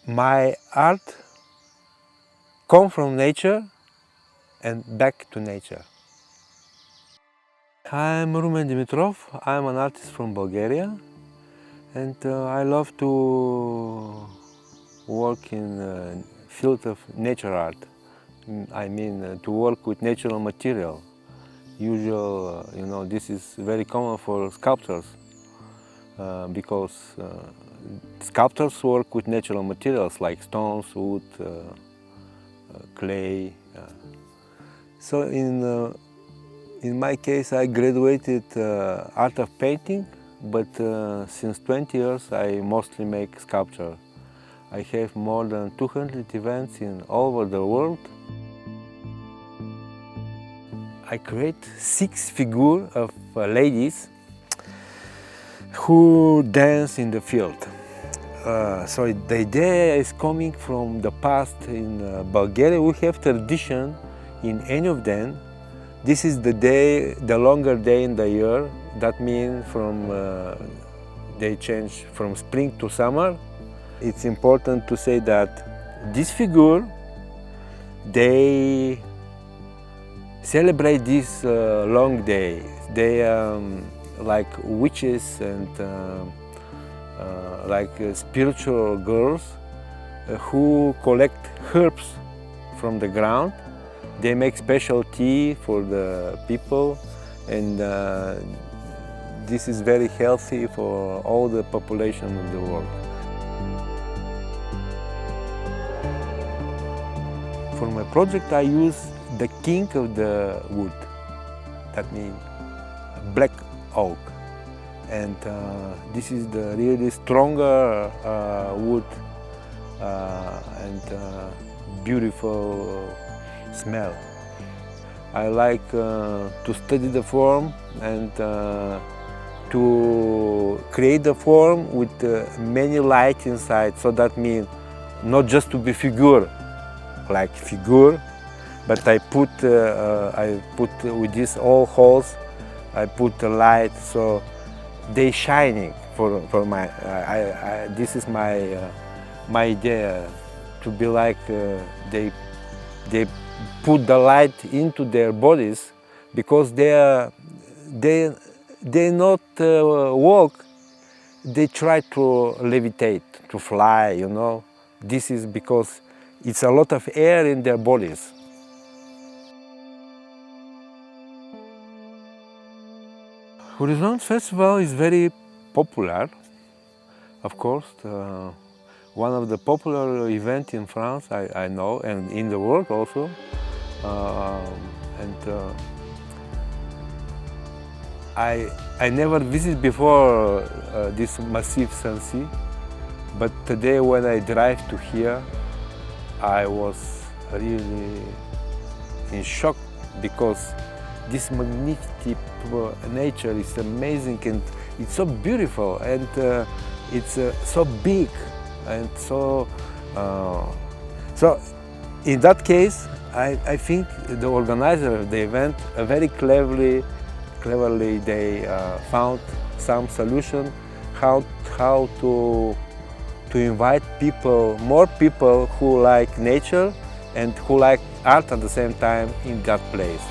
My art comes from nature and back to nature. I'm Rumen Dimitrov. I'm an artist from Bulgaria, and I love to work in the field of nature art. I mean, to work with natural material. This is very common for sculptors because sculptors work with natural materials like stones, wood, clay. So in my case, I graduated art of painting, but since 20 years I mostly make sculpture. I have more than 200 events in all over the world. I create 6 figures of ladies who dance in the field. So the idea is coming from the past. In Bulgaria we have tradition in Enyovden. This is the day, the longer day in the year. That means they change from spring to summer. It's important to say that this figure, they celebrate this long day. They like witches and like spiritual girls who collect herbs from the ground. They make special tea for the people, and this is very healthy for all the population of the world. For my project I use the king of the wood, that means black oak, and this is the really stronger wood and beautiful smell. I like to study the form and to create the form with many light inside, so that means not just to be figure, like figure, but I put with these all holes, I put the light, so they shining for my. This is my idea, to be like they put the light into their bodies, because they not walk. They try to levitate, to fly. This is because it's a lot of air in their bodies. Horizon Festival is very popular, of course. One of the popular events in France, I know, and in the world also. I never visited before this massive Sancy, but today when I drive to here, I was really in shock, because this magnificent nature is amazing, and it's so beautiful, and it's so big, and so in that case I think the organizer of the event very cleverly they found some solution how to invite more people who like nature and who like art at the same time in that place.